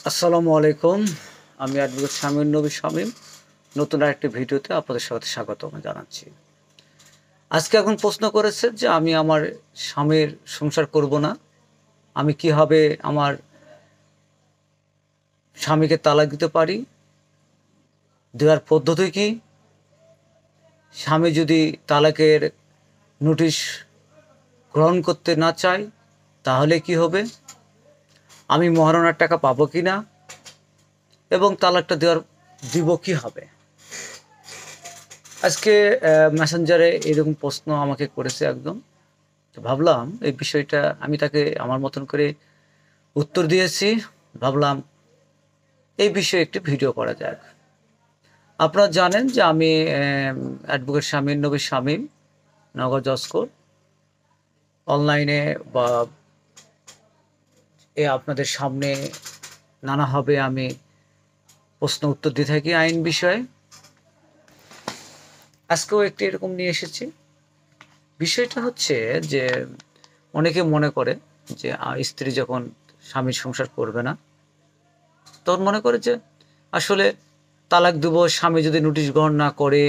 আসসালামু আলাইকুম। আমি অ্যাডভোকেট শামীম নবী শামীম নতুন আরেকটি ভিডিওতে আপনাদের সাথে স্বাগতম জানাচ্ছি। আজকে এখন প্রশ্ন করেছে যে আমি আমার স্বামীর সংসার করব না, আমি কিভাবে আমার স্বামীকে তালাক দিতে পারি, দেওয়ার পদ্ধতি কি, স্বামী যদি তালাকের নোটিশ গ্রহণ করতে না চায় তাহলে কি হবে, আমি মহারণার টাকা পাবো কি না, এবং তালাকটা দিব কীভাবে। আজকে মেসেঞ্জারে এরকম প্রশ্ন আমাকে করেছে একদম। তো ভাবলাম এই বিষয়টা আমি তাকে আমার মতন করে উত্তর দিয়েছি। ভাবলাম এই বিষয়ে একটি ভিডিও করা যাক। আপনারা জানেন যে আমি অ্যাডভোকেট শামীম নবী শামীম, নগর জজ কোর্ট, অনলাইনে বা আপনাদের সামনে নানাভাবে আমি প্রশ্ন উত্তর দিয়ে থাকি আইন বিষয়ে। আজকেও একটি এরকম নিয়ে এসেছি। বিষয়টা হচ্ছে যে অনেকে মনে করে যে স্ত্রী যখন স্বামীর সংসার করবে না তখন মনে করে যে আসলে তালাক দেব, স্বামী যদি নোটিশ গ্রহণ না করে,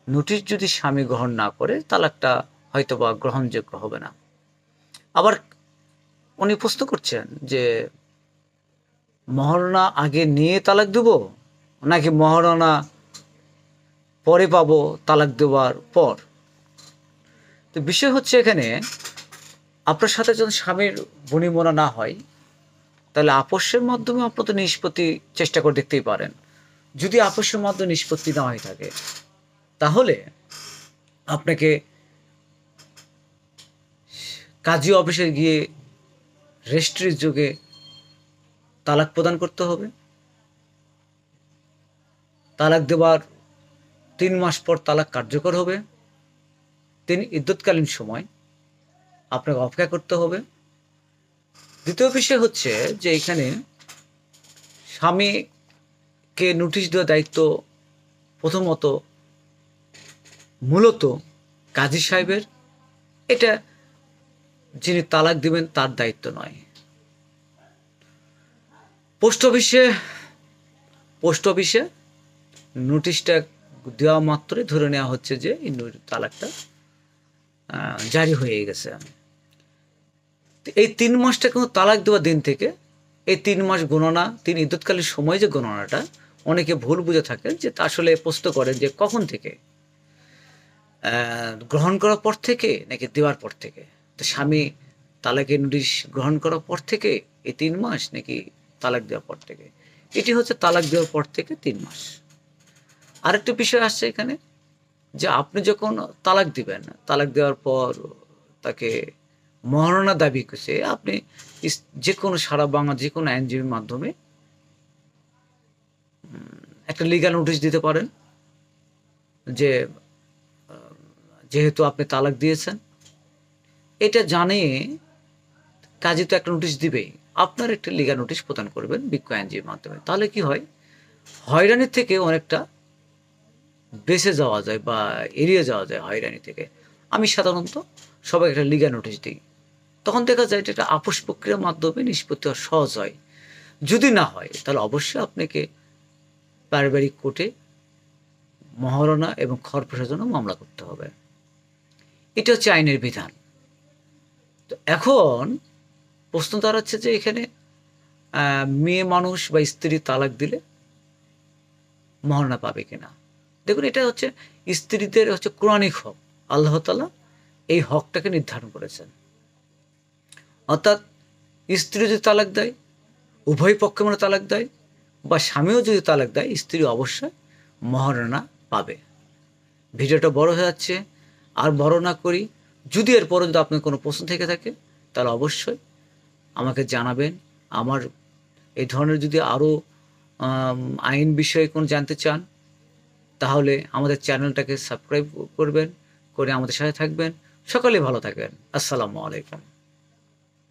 নোটিশ যদি স্বামী গ্রহণ না করে তালাকটা হয়তো বা গ্রহণযোগ্য হবে না। আবার উনি প্রশ্ন করছেন যে মহারণা আগে নিয়ে তালাক দেব নাকি মহারণা পরে পাবো তালাক দেওয়ার পর। তো বিষয় হচ্ছে এখানে আপনার সাথে যখন স্বামীর বনিবনা না হয় তাহলে আপোষের মাধ্যমে আপনার তো নিষ্পত্তি চেষ্টা করে দেখতেই পারেন। যদি আপোষের মাধ্যমে নিষ্পত্তি না হয়ে থাকে তাহলে আপনাকে কাজী অফিসে গিয়ে রেজিস্ট্রির যোগে তালাক প্রদান করতে হবে। তালাক দেওয়ার 3 মাস পর তালাক কার্যকর হবে। ইদ্যৎকালীন সময় আপনাকে অপেক্ষা করতে হবে। দ্বিতীয় বিষয় হচ্ছে যে এখানে স্বামীকে নোটিশ দেওয়ার দায়িত্ব প্রথমত মূলত কাজী সাহেবের, এটা যিনি তালাক দিবেন তার দায়িত্ব নয়। পোস্ট অফিসে নোটিশটা দেওয়া মাত্রই ধরে নেওয়া হচ্ছে যে এই তালাকটা জারি হয়ে গেছে। এই 3 মাসটা কিন্তু তালাক দেওয়ার দিন থেকে এই 3 মাস গণনা, 3 ইদ্যৎকালীন সময় যে গণনাটা অনেকে ভুল বুঝে থাকে যে আসলে প্রশ্ন করেন যে কখন থেকে, গ্রহণ করার পর থেকে নাকি দেওয়ার পর থেকে। তো স্বামী তালাকের নোটিশ গ্রহণ করার পর থেকে এই 3 মাস নাকি তালাক দেওয়ার পর থেকে। এটি হচ্ছে তালাক দেওয়ার পর থেকে 3 মাস। আরেকটা বিষয় আসছে এখানে যে আপনি যখন তালাক দিবেন, তালাক দেওয়ার পর তাকে মহারণা দাবি করছে, আপনি যে কোনো সারা বাংলা যে কোনো আইনজীবীর মাধ্যমে একটা লিগ্যাল নোটিশ দিতে পারেন যে যেহেতু আপনি তালাক দিয়েছেন এটা জানিয়ে কাজী তো একটা নোটিশ দিবেই, আপনার একটা লিগ্যাল নোটিশ প্রদান করবেন বিজ্ঞ আইনজীবীর মাধ্যমে। তাহলে কি হয়, হয়রানির থেকে অনেকটা বেঁচে যাওয়া যায় বা এড়িয়ে যাওয়া যায় হয়রানি থেকে। আমি সাধারণত সবাই একটা লিগ্যাল নোটিশ দিই, তখন দেখা যায় এটা আপোষ প্রক্রিয়ার মাধ্যমে নিষ্পত্তি হওয়া সহজ হয়। যদি না হয় তাহলে অবশ্যই আপনাকে পারিবারিক কোর্টে মহারণা এবং খরপোশের জন্য মামলা করতে হবে। এটা হচ্ছে আইনের বিধান। তো এখন প্রশ্ন দাঁড়াচ্ছে যে এখানে মেয়ে মানুষ বা স্ত্রী তালাক দিলে মহারণা পাবে কিনা। দেখুন, এটা হচ্ছে স্ত্রীদের হচ্ছে কোরআনিক হক। আল্লাহ তাআলা এই হকটাকে নির্ধারণ করেছেন। অর্থাৎ স্ত্রী যদি তালাক দেয়, উভয় পক্ষে মানে তালাক দেয়, বা স্বামীও যদি তালাক দেয়, স্ত্রী অবশ্যই মহারণা পাবে। ভিডিওটা বড় হয়ে যাচ্ছে, আর বড় না করি। যদি এরপরে যদি আপনার কোনো প্রশ্ন থেকে থাকে তাহলে অবশ্যই আমাকে জানাবেন। আমার এই ধরনের যদি আরও আইন বিষয়ে কোনো জানতে চান তাহলে আমাদের চ্যানেলটাকে সাবস্ক্রাইব করবেন, করে আমাদের সাথে থাকবেন। সকলেই ভালো থাকবেন। আসসালামু আলাইকুম।